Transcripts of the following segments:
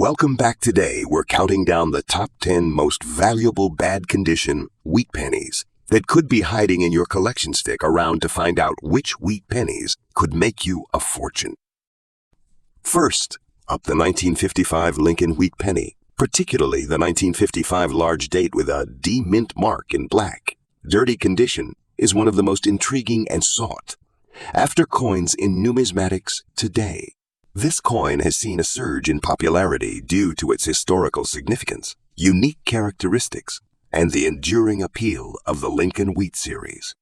Welcome back. Today, we're counting down the top 10 most valuable bad condition wheat pennies that could be hiding in your collection. Stick around to find out which wheat pennies could make you a fortune. First, up the 1955 Lincoln wheat penny, particularly the 1955 large date with a D mint mark in black. Dirty condition is one of the most intriguing and sought after coins in numismatics today. This coin has seen a surge in popularity due to its historical significance, unique characteristics, and the enduring appeal of the Lincoln Wheat series.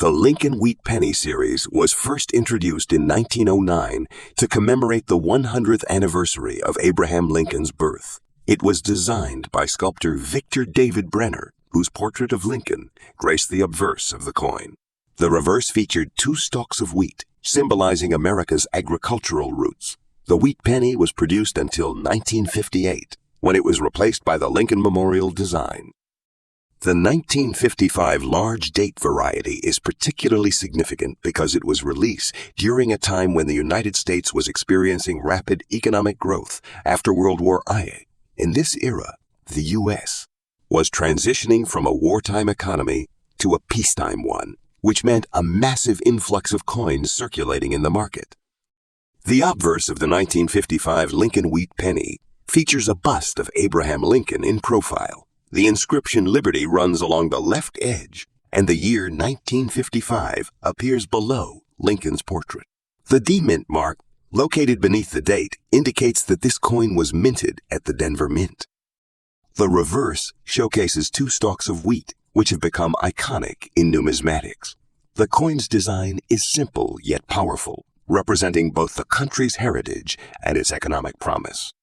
The Lincoln Wheat Penny series was first introduced in 1909 to commemorate the 100th anniversary of Abraham Lincoln's birth. It was designed by sculptor Victor David Brenner, whose portrait of Lincoln graced the obverse of the coin. The reverse featured 2 stalks of wheat, symbolizing America's agricultural roots. The wheat penny was produced until 1958, when it was replaced by the Lincoln Memorial design. The 1955 large date variety is particularly significant because it was released during a time when the United States was experiencing rapid economic growth after World War I. In this era, the U.S. was transitioning from a wartime economy to a peacetime one, which meant a massive influx of coins circulating in the market. The obverse of the 1955 Lincoln wheat penny features a bust of Abraham Lincoln in profile. The inscription Liberty runs along the left edge, and the year 1955 appears below Lincoln's portrait. The D mint mark, located beneath the date, indicates that this coin was minted at the Denver Mint. The reverse showcases 2 stalks of wheat, which have become iconic in numismatics. The coin's design is simple yet powerful, representing both the country's heritage and its economic promise.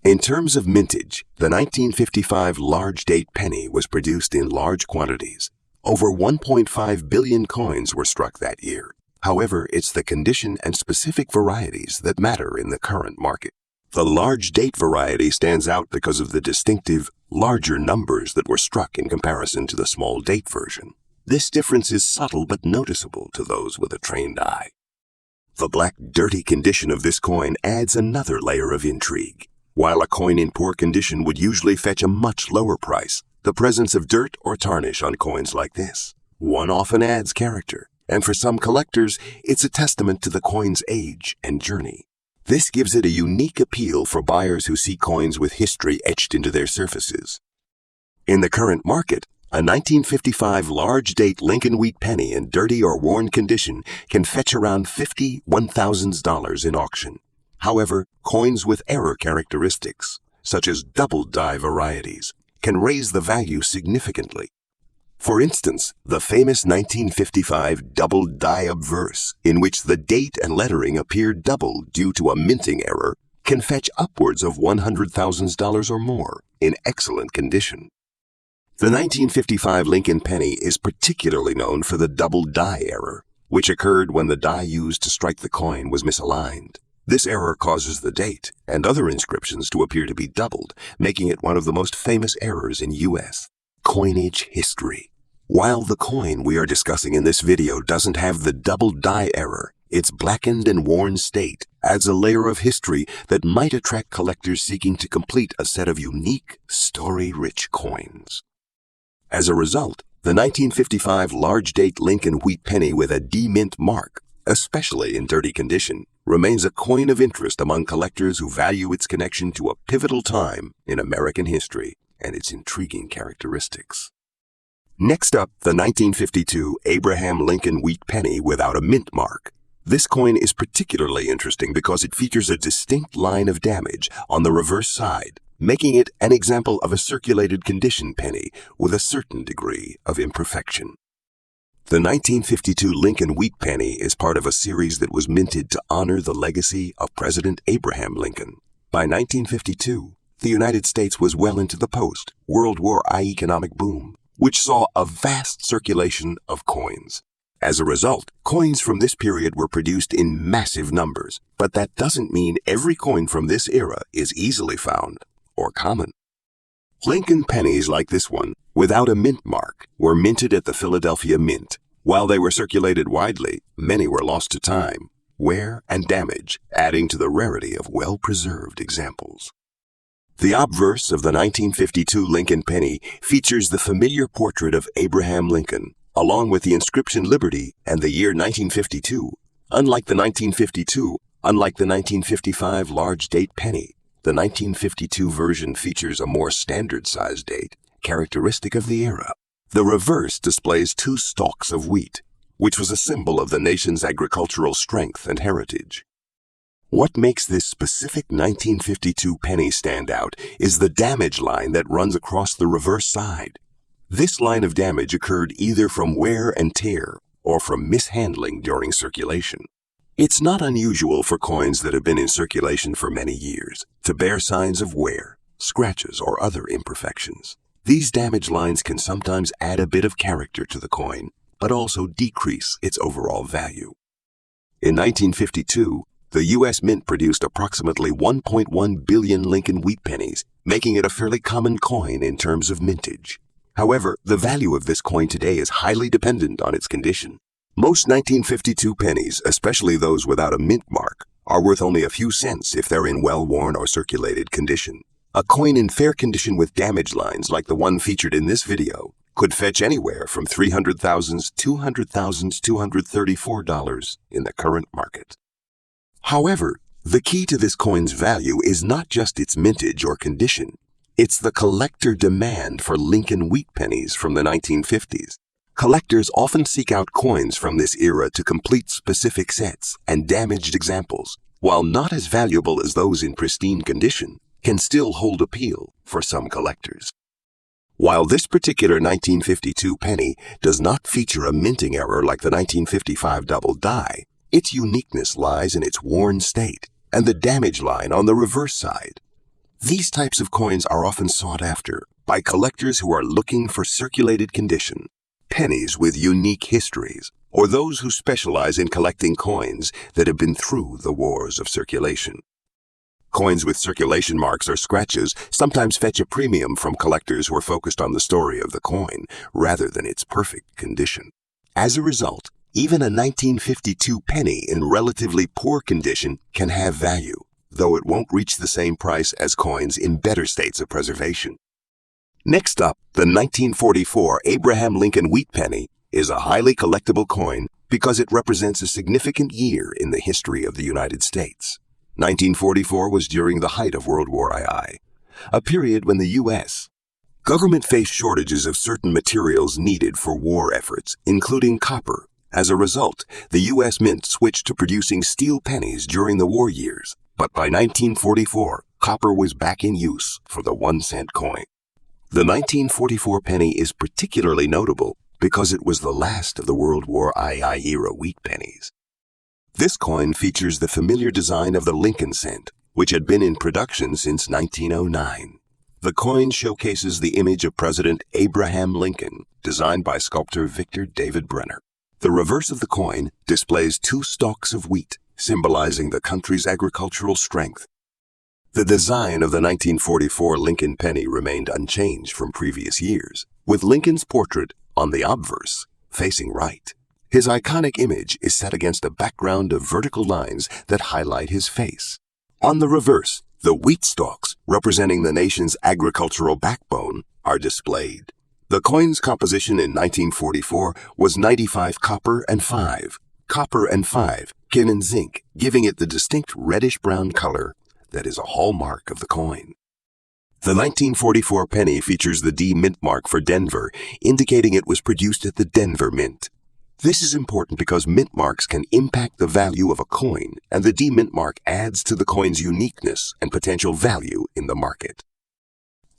In terms of mintage, the 1955 large date penny was produced in large quantities. Over 1.5 billion coins were struck that year. However, it's the condition and specific varieties that matter in the current market. The large date variety stands out because of the distinctive, larger numbers that were struck in comparison to the small date version. This difference is subtle but noticeable to those with a trained eye. The black, dirty condition of this coin adds another layer of intrigue. While a coin in poor condition would usually fetch a much lower price, the presence of dirt or tarnish on coins like this one often adds character, and for some collectors, it's a testament to the coin's age and journey. This gives it a unique appeal for buyers who see coins with history etched into their surfaces. In the current market, a 1955 large date Lincoln wheat penny in dirty or worn condition can fetch around $51,000 in auction. However, coins with error characteristics, such as double die varieties, can raise the value significantly. For instance, the famous 1955 double die obverse, in which the date and lettering appear double due to a minting error, can fetch upwards of $100,000 or more in excellent condition. The 1955 Lincoln penny is particularly known for the double die error, which occurred when the die used to strike the coin was misaligned. This error causes the date and other inscriptions to appear to be doubled, making it one of the most famous errors in U.S. coinage history. While the coin we are discussing in this video doesn't have the double die error, its blackened and worn state adds a layer of history that might attract collectors seeking to complete a set of unique, story-rich coins. As a result, the 1955 large date Lincoln wheat penny with a D mint mark, especially in dirty condition, remains a coin of interest among collectors who value its connection to a pivotal time in American history and its intriguing characteristics. Next up, the 1952 Abraham Lincoln wheat penny without a mint mark. This coin is particularly interesting because it features a distinct line of damage on the reverse side, making it an example of a circulated condition penny with a certain degree of imperfection. The 1952 Lincoln wheat penny is part of a series that was minted to honor the legacy of President Abraham Lincoln. By 1952, the United States was well into the post-World War I economic boom, which saw a vast circulation of coins. As a result, coins from this period were produced in massive numbers, but that doesn't mean every coin from this era is easily found or common. Lincoln pennies like this one, without a mint mark, were minted at the Philadelphia Mint. While they were circulated widely, many were lost to time. wear, and damage, adding to the rarity of well-preserved examples. The obverse of the 1952 Lincoln penny features the familiar portrait of Abraham Lincoln, along with the inscription Liberty and the year 1952. Unlike the 1955 large date penny, the 1952 version features a more standard-sized date, characteristic of the era. The reverse displays 2 stalks of wheat, which was a symbol of the nation's agricultural strength and heritage. What makes this specific 1952 penny stand out is the damage line that runs across the reverse side. This line of damage occurred either from wear and tear or from mishandling during circulation. It's not unusual for coins that have been in circulation for many years to bear signs of wear, scratches, or other imperfections. These damage lines can sometimes add a bit of character to the coin, but also decrease its overall value. In 1952, the U.S. Mint produced approximately 1.1 billion Lincoln wheat pennies, making it a fairly common coin in terms of mintage. However, the value of this coin today is highly dependent on its condition. Most 1952 pennies, especially those without a mint mark, are worth only a few cents if they're in well-worn or circulated condition. A coin in fair condition with damage lines like the one featured in this video could fetch anywhere from $300,000 to $200,234 in the current market. However, the key to this coin's value is not just its mintage or condition. It's the collector demand for Lincoln wheat pennies from the 1950s. Collectors often seek out coins from this era to complete specific sets, and damaged examples, while not as valuable as those in pristine condition, can still hold appeal for some collectors. While this particular 1952 penny does not feature a minting error like the 1955 double die, its uniqueness lies in its worn state and the damage line on the reverse side. These types of coins are often sought after by collectors who are looking for circulated condition, pennies with unique histories, or those who specialize in collecting coins that have been through the wars of circulation. Coins with circulation marks or scratches sometimes fetch a premium from collectors who are focused on the story of the coin rather than its perfect condition. As a result, even a 1952 penny in relatively poor condition can have value, though it won't reach the same price as coins in better states of preservation. Next up, the 1944 Abraham Lincoln wheat penny is a highly collectible coin because it represents a significant year in the history of the United States. 1944 was during the height of World War II, a period when the U.S. government faced shortages of certain materials needed for war efforts, including copper. As a result, the U.S. Mint switched to producing steel pennies during the war years, but by 1944, copper was back in use for the 1-cent coin. The 1944 penny is particularly notable because it was the last of the World War II era wheat pennies. This coin features the familiar design of the Lincoln cent, which had been in production since 1909. The coin showcases the image of President Abraham Lincoln, designed by sculptor Victor David Brenner. The reverse of the coin displays 2 stalks of wheat, symbolizing the country's agricultural strength. The design of the 1944 Lincoln penny remained unchanged from previous years, with Lincoln's portrait on the obverse, facing right. His iconic image is set against a background of vertical lines that highlight his face. On the reverse, the wheat stalks, representing the nation's agricultural backbone, are displayed. The coin's composition in 1944 was 95 copper and 5 tin and zinc, giving it the distinct reddish-brown color that is a hallmark of the coin. The 1944 penny features the D mint mark for Denver, indicating it was produced at the Denver Mint. This is important because mint marks can impact the value of a coin, and the D mint mark adds to the coin's uniqueness and potential value in the market.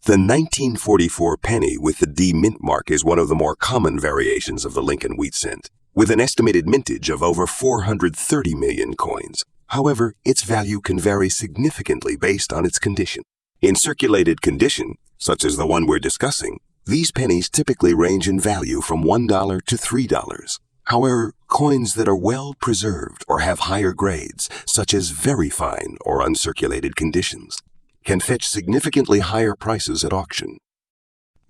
The 1944 penny with the D mint mark is one of the more common variations of the Lincoln wheat cent, with an estimated mintage of over 430 million coins. However, its value can vary significantly based on its condition. In circulated condition, such as the one we're discussing, these pennies typically range in value from $1 to $3. However, coins that are well preserved or have higher grades, such as very fine or uncirculated conditions, can fetch significantly higher prices at auction.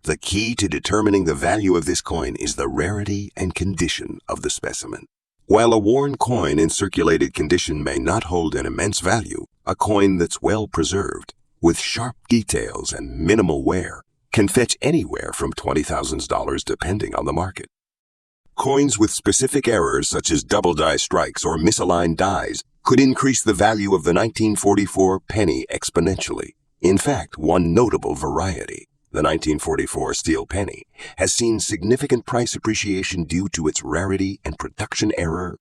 The key to determining the value of this coin is the rarity and condition of the specimen. While a worn coin in circulated condition may not hold an immense value, a coin that's well preserved, with sharp details and minimal wear, can fetch anywhere from $20,000 depending on the market. Coins with specific errors such as double die strikes or misaligned dies could increase the value of the 1944 penny exponentially. In fact, one notable variety, the 1944 steel penny, has seen significant price appreciation due to its rarity and production error.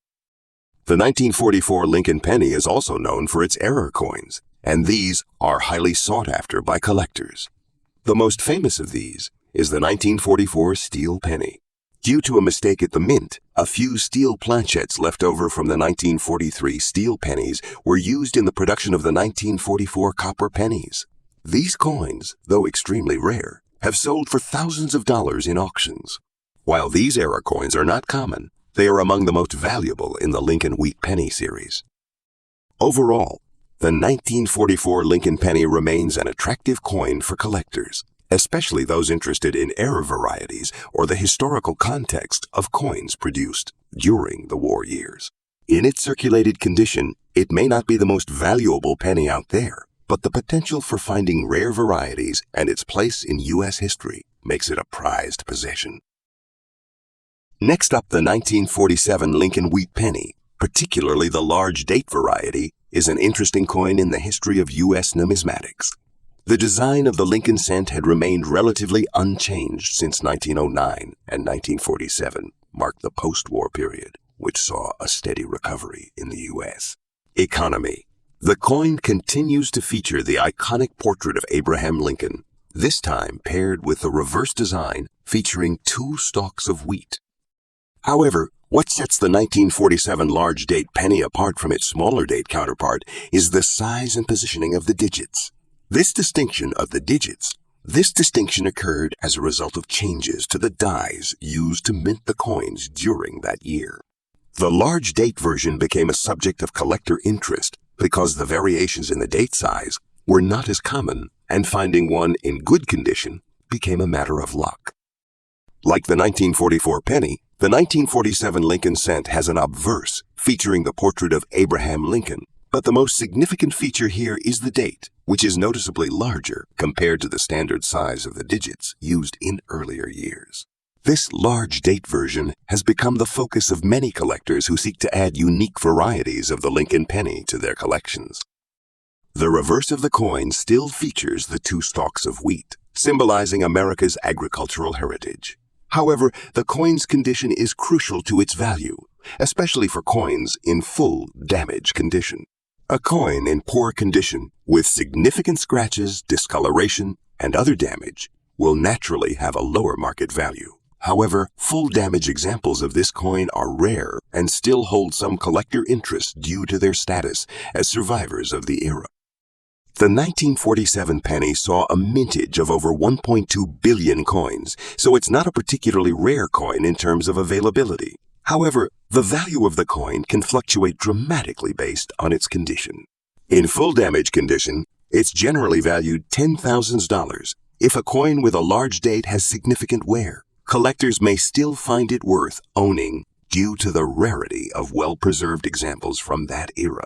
The 1944 Lincoln penny is also known for its error coins, and these are highly sought after by collectors. The most famous of these is the 1944 steel penny. Due to a mistake at the mint, a few steel planchettes left over from the 1943 steel pennies were used in the production of the 1944 copper pennies. These coins, though extremely rare, have sold for thousands of dollars in auctions. While these era coins are not common, they are among the most valuable in the Lincoln Wheat Penny series. Overall, the 1944 Lincoln penny remains an attractive coin for collectors, especially those interested in error varieties or the historical context of coins produced during the war years. In its circulated condition, it may not be the most valuable penny out there, but the potential for finding rare varieties and its place in U.S. history makes it a prized possession. Next up, the 1947 Lincoln Wheat Penny, particularly the large date variety, is an interesting coin in the history of U.S. numismatics. The design of the Lincoln cent had remained relatively unchanged since 1909, and 1947 marked the post-war period, which saw a steady recovery in the U.S. Economy. The coin continues to feature the iconic portrait of Abraham Lincoln, this time paired with a reverse design featuring 2 stalks of wheat. However, what sets the 1947 large date penny apart from its smaller date counterpart is the size and positioning of the digits. This distinction occurred as a result of changes to the dies used to mint the coins during that year. The large date version became a subject of collector interest because the variations in the date size were not as common, and finding one in good condition became a matter of luck. Like the 1944 penny, the 1947 Lincoln cent has an obverse featuring the portrait of Abraham Lincoln, but the most significant feature here is the date, which is noticeably larger compared to the standard size of the digits used in earlier years. This large date version has become the focus of many collectors who seek to add unique varieties of the Lincoln penny to their collections. The reverse of the coin still features the 2 stalks of wheat, symbolizing America's agricultural heritage. However, the coin's condition is crucial to its value, especially for coins in full damage condition. A coin in poor condition, with significant scratches, discoloration, and other damage, will naturally have a lower market value. However, full damage examples of this coin are rare and still hold some collector interest due to their status as survivors of the era. The 1947 penny saw a mintage of over 1.2 billion coins, so it's not a particularly rare coin in terms of availability. However, the value of the coin can fluctuate dramatically based on its condition. In full damage condition, it's generally valued $10,000. If a coin with a large date has significant wear, collectors may still find it worth owning due to the rarity of well-preserved examples from that era.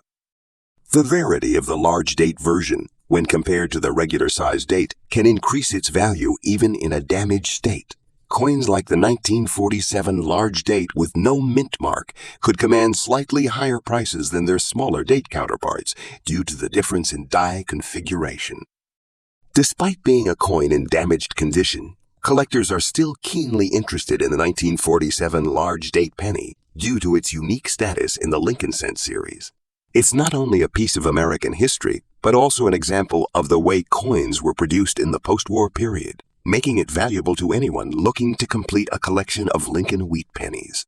The rarity of the large date version, when compared to the regular size date, can increase its value even in a damaged state. Coins like the 1947 large date with no mint mark could command slightly higher prices than their smaller date counterparts due to the difference in die configuration. Despite being a coin in damaged condition, collectors are still keenly interested in the 1947 large date penny due to its unique status in the Lincoln cent series. It's not only a piece of American history, but also an example of the way coins were produced in the post-war period, making it valuable to anyone looking to complete a collection of Lincoln Wheat pennies.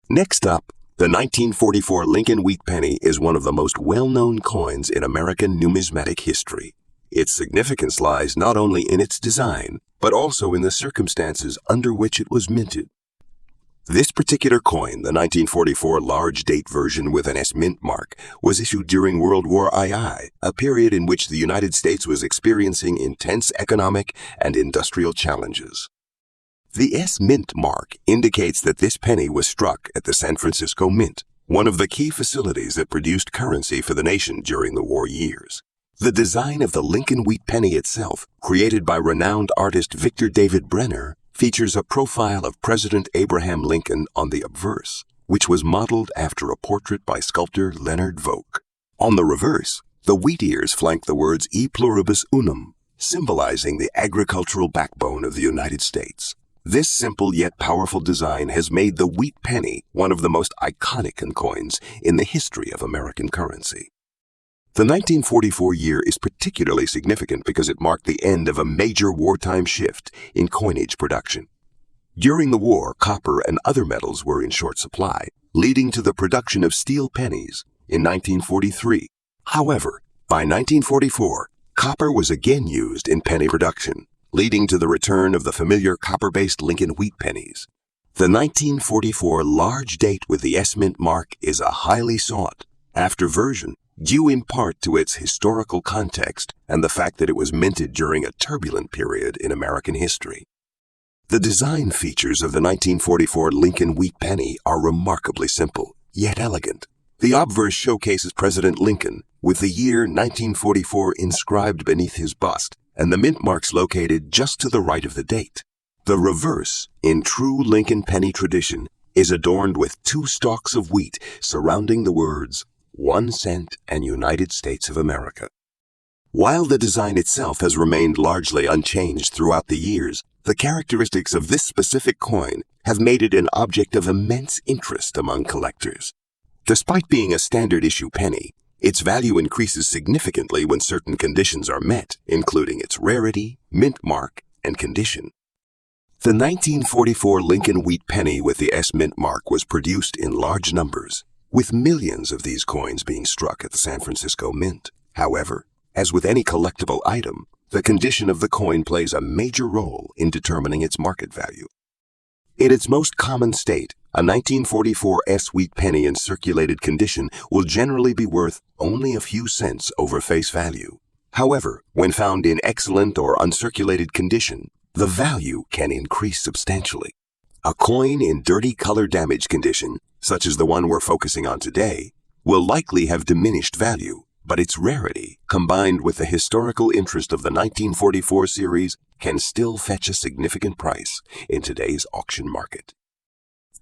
Next up, the 1944 Lincoln Wheat penny is one of the most well-known coins in American numismatic history. Its significance lies not only in its design, but also in the circumstances under which it was minted. This particular coin, the 1944 large date version with an S mint mark, was issued during World War II, a period in which the United States was experiencing intense economic and industrial challenges. The S Mint mark indicates that this penny was struck at the San Francisco Mint, one of the key facilities that produced currency for the nation during the war years. The design of the Lincoln wheat penny itself, created by renowned artist Victor David Brenner, features a profile of President Abraham Lincoln on the obverse, which was modeled after a portrait by sculptor Leonard Vogt. On the reverse, the wheat ears flank the words E pluribus unum, symbolizing the agricultural backbone of the United States. This simple yet powerful design has made the wheat penny one of the most iconic coins in the history of American currency. The 1944 year is particularly significant because it marked the end of a major wartime shift in coinage production. During the war, copper and other metals were in short supply, leading to the production of steel pennies in 1943. However, by 1944, copper was again used in penny production, leading to the return of the familiar copper-based Lincoln wheat pennies. The 1944 large date with the S Mint mark is a highly sought-after version, due in part to its historical context and the fact that it was minted during a turbulent period in American history. The design features of the 1944 Lincoln wheat penny are remarkably simple, yet elegant. The obverse showcases President Lincoln, with the year 1944 inscribed beneath his bust, and the mint marks located just to the right of the date. The reverse, in true Lincoln penny tradition, is adorned with 2 stalks of wheat surrounding the words 1 cent and United States of America. While the design itself has remained largely unchanged throughout the years, the characteristics of this specific coin have made it an object of immense interest among collectors. Despite being a standard issue penny, its value increases significantly when certain conditions are met, including its rarity, mint mark, and condition. The 1944 Lincoln wheat penny with the S Mint mark was produced in large numbers, with millions of these coins being struck at the San Francisco Mint. However, as with any collectible item, the condition of the coin plays a major role in determining its market value. In its most common state, a 1944 S wheat penny in circulated condition will generally be worth only a few cents over face value. However, when found in excellent or uncirculated condition, the value can increase substantially. A coin in dirty color damage condition, such as the one we're focusing on today, will likely have diminished value, but its rarity, combined with the historical interest of the 1944 series, can still fetch a significant price in today's auction market.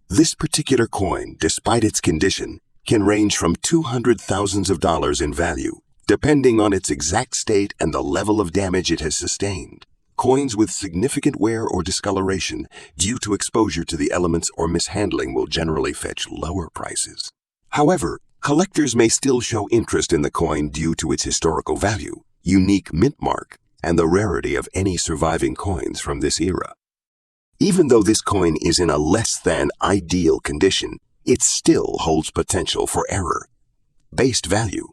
This particular coin, despite its condition, can range from $200,000 in value, depending on its exact state and the level of damage it has sustained. Coins with significant wear or discoloration due to exposure to the elements or mishandling will generally fetch lower prices. However, collectors may still show interest in the coin due to its historical value, unique mint mark, and the rarity of any surviving coins from this era. Even though this coin is in a less than ideal condition, it still holds potential for error. Based value.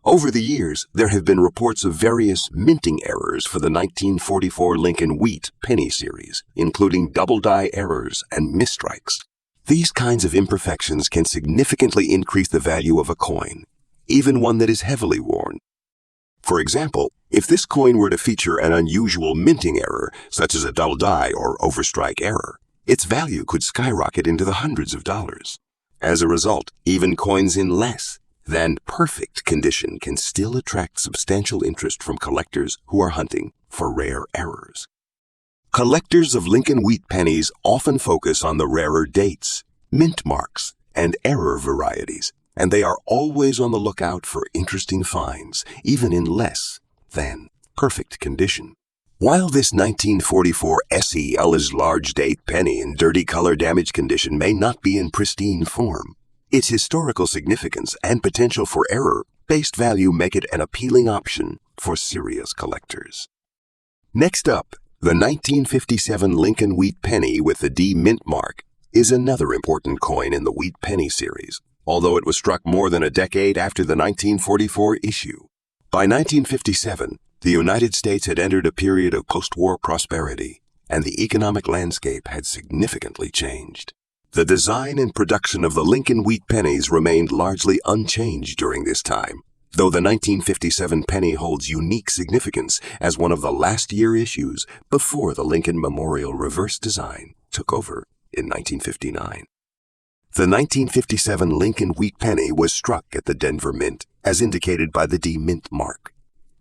Over the years, there have been reports of various minting errors for the 1944 Lincoln wheat penny series, including double die errors and misstrikes. These kinds of imperfections can significantly increase the value of a coin, even one that is heavily worn. For example, if this coin were to feature an unusual minting error, such as a double die or overstrike error, its value could skyrocket into the hundreds of dollars. As a result, even coins in less than perfect condition can still attract substantial interest from collectors who are hunting for rare errors. Collectors of Lincoln wheat pennies often focus on the rarer dates, mint marks, and error varieties, and they are always on the lookout for interesting finds, even in less than perfect condition. While this 1944 SEL's large date penny in dirty color damage condition may not be in pristine form, its historical significance and potential for error-based value make it an appealing option for serious collectors. Next up, the 1957 Lincoln wheat penny with the D mint mark is another important coin in the wheat penny series, although it was struck more than a decade after the 1944 issue. By 1957, the United States had entered a period of post-war prosperity, and the economic landscape had significantly changed. The design and production of the Lincoln wheat pennies remained largely unchanged during this time, though the 1957 penny holds unique significance as one of the last year issues before the Lincoln Memorial reverse design took over in 1959. The 1957 Lincoln wheat penny was struck at the Denver Mint, as indicated by the D Mint mark.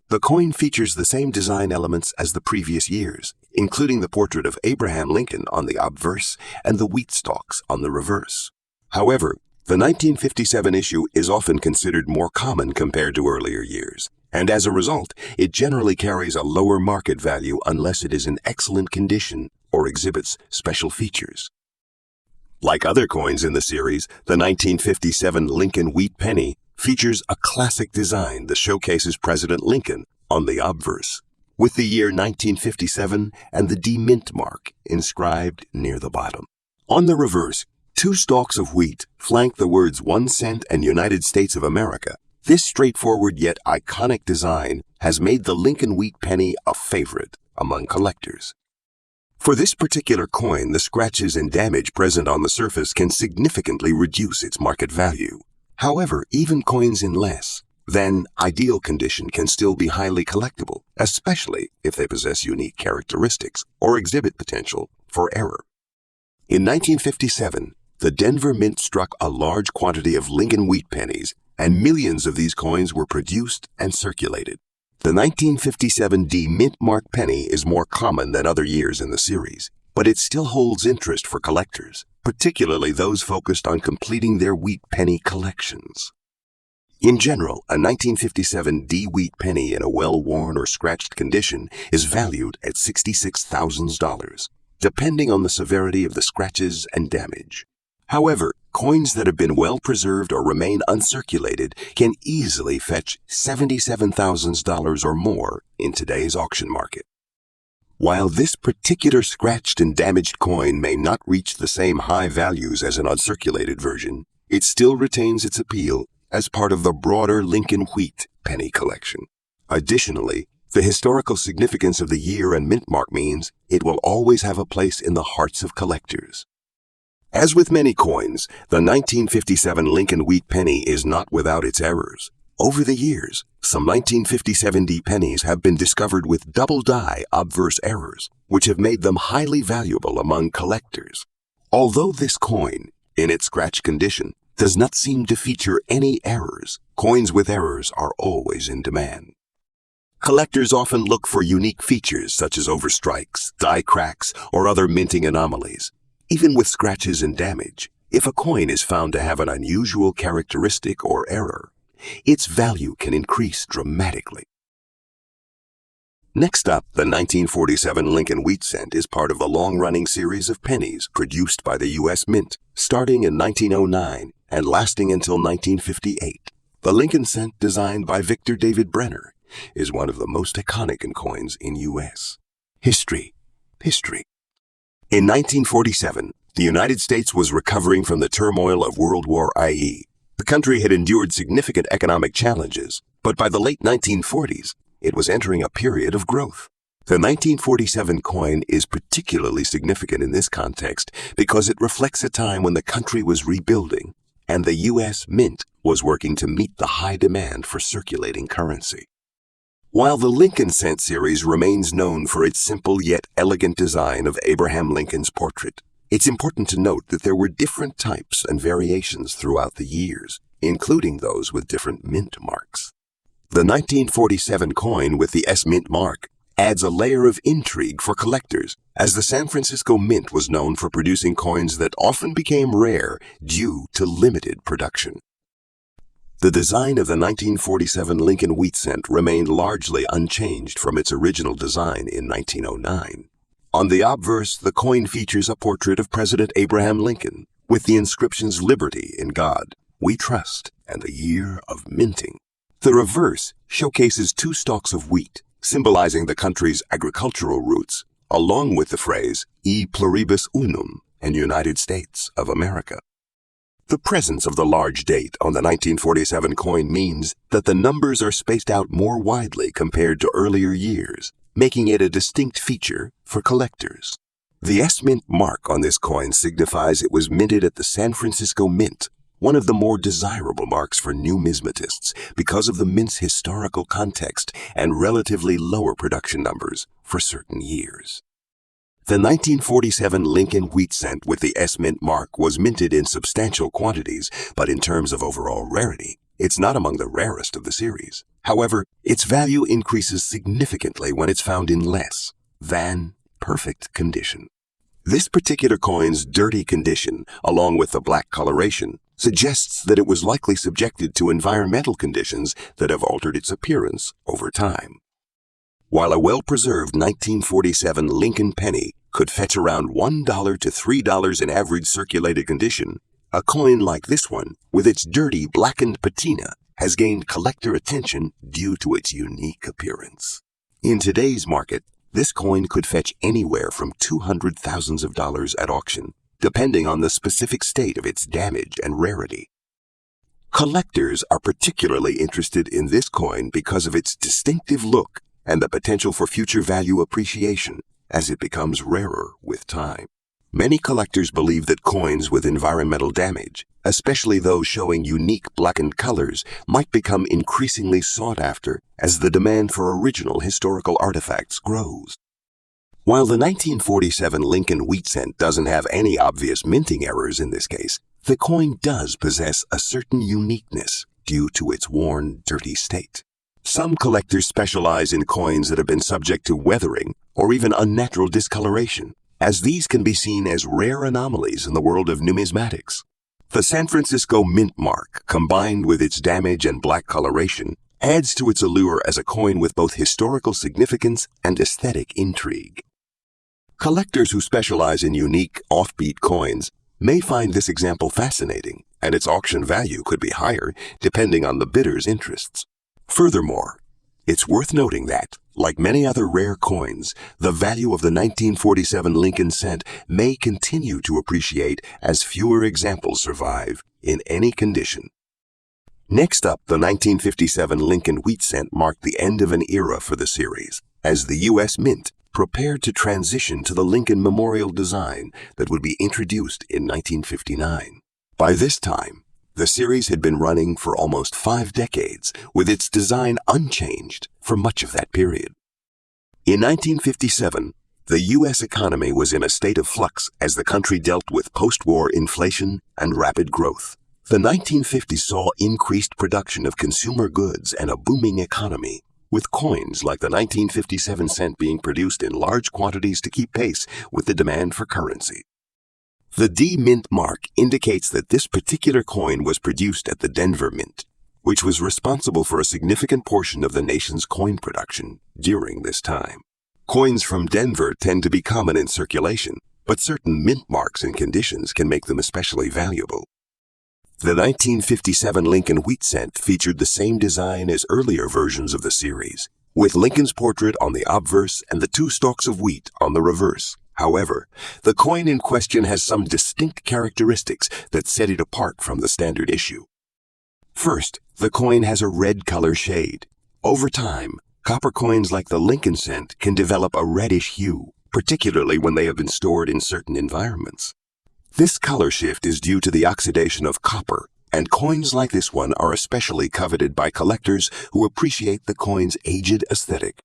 The coin features the same design elements as the previous years, including the portrait of Abraham Lincoln on the obverse and the wheat stalks on the reverse. However, the 1957 issue is often considered more common compared to earlier years, and as a result, it generally carries a lower market value unless it is in excellent condition or exhibits special features. Like other coins in the series, the 1957 Lincoln wheat penny features a classic design that showcases President Lincoln on the obverse, with the year 1957 and the D Mint mark inscribed near the bottom. On the reverse, 2 stalks of wheat flank the words 1 cent and United States of America. This straightforward yet iconic design has made the Lincoln wheat penny a favorite among collectors. For this particular coin, the scratches and damage present on the surface can significantly reduce its market value. However, even coins in less than ideal condition can still be highly collectible, especially if they possess unique characteristics or exhibit potential for error. In 1957, the Denver Mint struck a large quantity of Lincoln wheat pennies, and millions of these coins were produced and circulated. The 1957 D Mint mark penny is more common than other years in the series, but it still holds interest for collectors, particularly those focused on completing their wheat penny collections. In general, a 1957 D wheat penny in a well-worn or scratched condition is valued at $66,000, depending on the severity of the scratches and damage. However, coins that have been well preserved or remain uncirculated can easily fetch $77,000 or more in today's auction market. While this particular scratched and damaged coin may not reach the same high values as an uncirculated version, it still retains its appeal as part of the broader Lincoln wheat penny collection. Additionally, the historical significance of the year and mint mark means it will always have a place in the hearts of collectors. As with many coins, the 1957 Lincoln wheat penny is not without its errors. Over the years, some 1957 D pennies have been discovered with double die obverse errors, which have made them highly valuable among collectors. Although this coin, in its scratch condition, does not seem to feature any errors, coins with errors are always in demand. Collectors often look for unique features such as overstrikes, die cracks, or other minting anomalies. Even with scratches and damage, if a coin is found to have an unusual characteristic or error, its value can increase dramatically. Next up, the 1947 Lincoln wheat cent is part of the long-running series of pennies produced by the U.S. Mint, starting in 1909 and lasting until 1958. The Lincoln cent, designed by Victor David Brenner, is one of the most iconic coins in U.S. history. In 1947, the United States was recovering from the turmoil of World War I. The country had endured significant economic challenges, but by the late 1940s, it was entering a period of growth. The 1947 coin is particularly significant in this context because it reflects a time when the country was rebuilding and the U.S. Mint was working to meet the high demand for circulating currency. While the Lincoln cent series remains known for its simple yet elegant design of Abraham Lincoln's portrait, it's important to note that there were different types and variations throughout the years, including those with different mint marks. The 1947 coin with the S Mint mark adds a layer of intrigue for collectors, as the San Francisco Mint was known for producing coins that often became rare due to limited production. The design of the 1947 Lincoln wheat cent remained largely unchanged from its original design in 1909. On the obverse, the coin features a portrait of President Abraham Lincoln with the inscriptions "Liberty in God, We Trust, and the Year of Minting." The reverse showcases 2 stalks of wheat, symbolizing the country's agricultural roots, along with the phrase "E pluribus unum" and United States of America. The presence of the large date on the 1947 coin means that the numbers are spaced out more widely compared to earlier years, making it a distinct feature for collectors. The S Mint mark on this coin signifies it was minted at the San Francisco Mint, one of the more desirable marks for numismatists because of the mint's historical context and relatively lower production numbers for certain years. The 1947 Lincoln wheat cent with the S Mint mark was minted in substantial quantities, but in terms of overall rarity, it's not among the rarest of the series. However, its value increases significantly when it's found in less than perfect condition. This particular coin's dirty condition, along with the black coloration, suggests that it was likely subjected to environmental conditions that have altered its appearance over time. While a well-preserved 1947 Lincoln penny could fetch around $1 to $3 in average circulated condition, a coin like this one, with its dirty blackened patina, has gained collector attention due to its unique appearance. In today's market, this coin could fetch anywhere from $200,000 at auction, depending on the specific state of its damage and rarity. Collectors are particularly interested in this coin because of its distinctive look and the potential for future value appreciation as it becomes rarer with time. Many collectors believe that coins with environmental damage, especially those showing unique blackened colors, might become increasingly sought after as the demand for original historical artifacts grows. While the 1947 Lincoln wheat cent doesn't have any obvious minting errors in this case, the coin does possess a certain uniqueness due to its worn, dirty state. Some collectors specialize in coins that have been subject to weathering or even unnatural discoloration, as these can be seen as rare anomalies in the world of numismatics. The San Francisco mint mark, combined with its damage and black coloration, adds to its allure as a coin with both historical significance and aesthetic intrigue. Collectors who specialize in unique, offbeat coins may find this example fascinating, and its auction value could be higher depending on the bidder's interests. Furthermore, it's worth noting that, like many other rare coins, the value of the 1947 Lincoln cent may continue to appreciate as fewer examples survive in any condition. Next up, the 1957 Lincoln wheat cent marked the end of an era for the series, as the U.S. Mint prepared to transition to the Lincoln Memorial design that would be introduced in 1959. By this time, the series had been running for almost 5 decades, with its design unchanged for much of that period. In 1957, the U.S. economy was in a state of flux as the country dealt with post-war inflation and rapid growth. The 1950s saw increased production of consumer goods and a booming economy, with coins like the 1957 cent being produced in large quantities to keep pace with the demand for currency. The D Mint mark indicates that this particular coin was produced at the Denver Mint, which was responsible for a significant portion of the nation's coin production during this time. Coins from Denver tend to be common in circulation, but certain mint marks and conditions can make them especially valuable. The 1957 Lincoln wheat cent featured the same design as earlier versions of the series, with Lincoln's portrait on the obverse and the 2 stalks of wheat on the reverse. However, the coin in question has some distinct characteristics that set it apart from the standard issue. First, the coin has a red color shade. Over time, copper coins like the Lincoln cent can develop a reddish hue, particularly when they have been stored in certain environments. This color shift is due to the oxidation of copper, and coins like this one are especially coveted by collectors who appreciate the coin's aged aesthetic.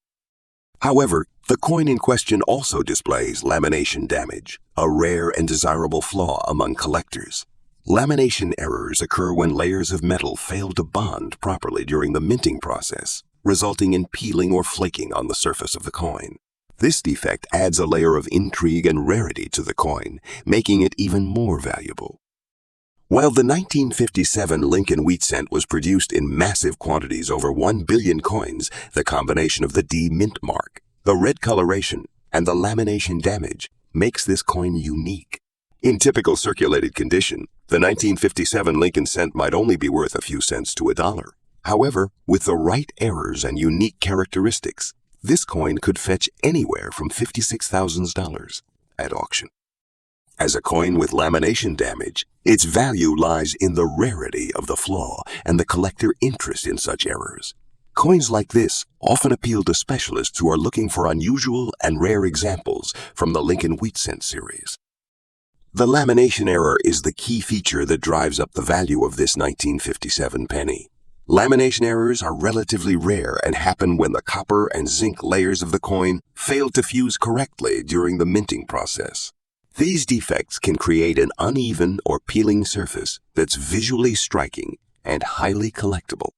However, the coin in question also displays lamination damage, a rare and desirable flaw among collectors. Lamination errors occur when layers of metal fail to bond properly during the minting process, resulting in peeling or flaking on the surface of the coin. This defect adds a layer of intrigue and rarity to the coin, making it even more valuable. While the 1957 Lincoln wheat cent was produced in massive quantities over 1 billion coins, the combination of the D Mint mark, the red coloration, and the lamination damage makes this coin unique. In typical circulated condition, the 1957 Lincoln cent might only be worth a few cents to $1. However, with the right errors and unique characteristics, this coin could fetch anywhere from $56,000 at auction. As a coin with lamination damage, its value lies in the rarity of the flaw and the collector interest in such errors. Coins like this often appeal to specialists who are looking for unusual and rare examples from the Lincoln wheat cent series. The lamination error is the key feature that drives up the value of this 1957 penny. Lamination errors are relatively rare and happen when the copper and zinc layers of the coin fail to fuse correctly during the minting process. These defects can create an uneven or peeling surface that's visually striking and highly collectible.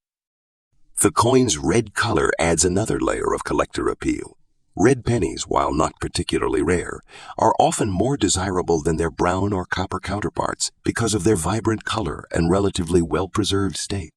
The coin's red color adds another layer of collector appeal. Red pennies, while not particularly rare, are often more desirable than their brown or copper counterparts because of their vibrant color and relatively well-preserved state.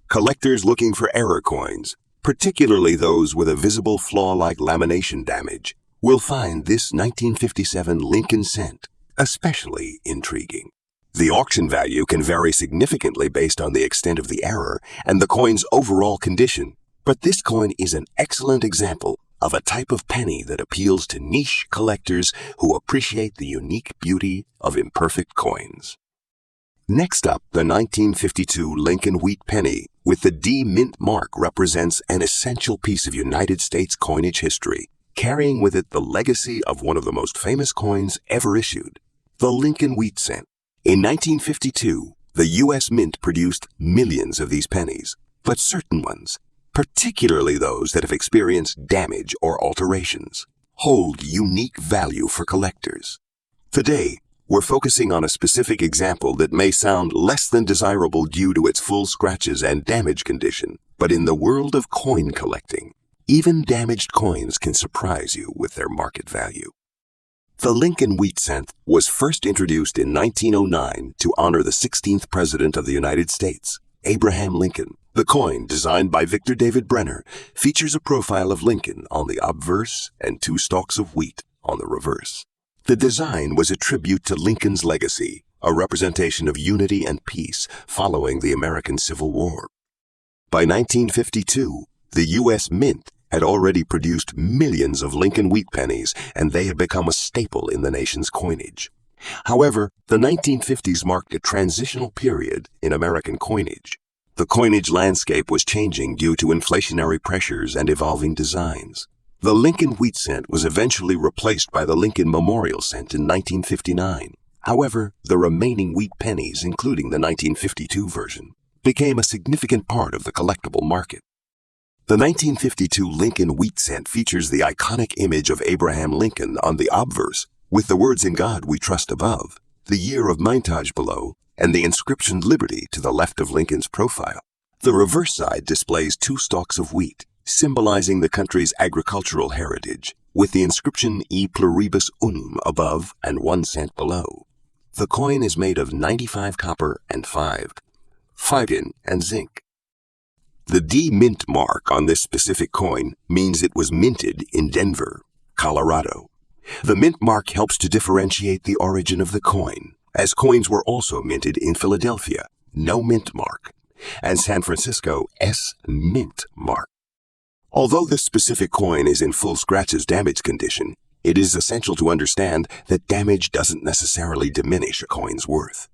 Collectors looking for error coins, particularly those with a visible flaw-like lamination damage, will find this 1957 Lincoln cent especially intriguing. The auction value can vary significantly based on the extent of the error and the coin's overall condition, but this coin is an excellent example of a type of penny that appeals to niche collectors who appreciate the unique beauty of imperfect coins. Next up, the 1952 Lincoln wheat penny with the D mint mark represents an essential piece of United States coinage history, carrying with it the legacy of one of the most famous coins ever issued, the Lincoln wheat cent. In 1952, the U.S. Mint produced millions of these pennies, but certain ones, particularly those that have experienced damage or alterations, hold unique value for collectors. Today, we're focusing on a specific example that may sound less than desirable due to its full scratches and damage condition, but in the world of coin collecting, even damaged coins can surprise you with their market value. The Lincoln wheat cent was first introduced in 1909 to honor the 16th President of the United States, Abraham Lincoln. The coin, designed by Victor David Brenner, features a profile of Lincoln on the obverse and 2 stalks of wheat on the reverse. The design was a tribute to Lincoln's legacy, a representation of unity and peace following the American Civil War. By 1952, the U.S. Mint had already produced millions of Lincoln wheat pennies, and they had become a staple in the nation's coinage. However, the 1950s marked a transitional period in American coinage. The coinage landscape was changing due to inflationary pressures and evolving designs. The Lincoln wheat cent was eventually replaced by the Lincoln Memorial cent in 1959. However, the remaining wheat pennies, including the 1952 version, became a significant part of the collectible market. The 1952 Lincoln wheat cent features the iconic image of Abraham Lincoln on the obverse, with the words "In God We Trust" above, the year of mintage below, and the inscription "Liberty" to the left of Lincoln's profile. The reverse side displays 2 stalks of wheat, symbolizing the country's agricultural heritage, with the inscription "E pluribus unum" above and 1 cent below. The coin is made of 95 copper and 5 tin and zinc. The D mint mark on this specific coin means it was minted in Denver, Colorado. The mint mark helps to differentiate the origin of the coin, as coins were also minted in Philadelphia, no mint mark, and San Francisco, S mint mark. Although this specific coin is in full scratches damage condition, it is essential to understand that damage doesn't necessarily diminish a coin's worth.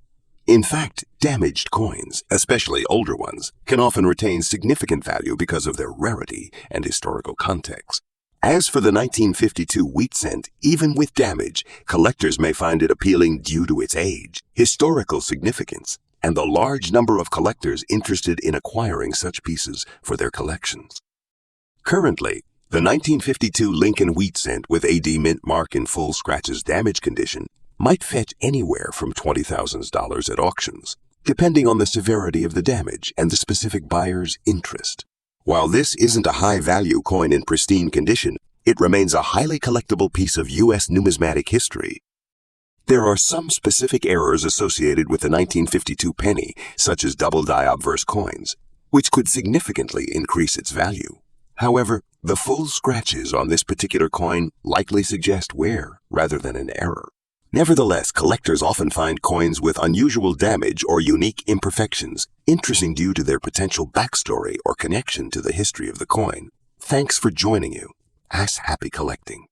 In fact, damaged coins, especially older ones, can often retain significant value because of their rarity and historical context. As for the 1952 wheat cent, even with damage, collectors may find it appealing due to its age, historical significance, and the large number of collectors interested in acquiring such pieces for their collections. Currently, the 1952 Lincoln wheat cent with a D mint mark in full scratches damage condition might fetch anywhere from $20,000 at auctions, depending on the severity of the damage and the specific buyer's interest. While this isn't a high-value coin in pristine condition, it remains a highly collectible piece of U.S. numismatic history. There are some specific errors associated with the 1952 penny, such as double-die obverse coins, which could significantly increase its value. However, the full scratches on this particular coin likely suggest wear rather than an error. Nevertheless, collectors often find coins with unusual damage or unique imperfections interesting due to their potential backstory or connection to the history of the coin. Thanks for joining you. Happy collecting.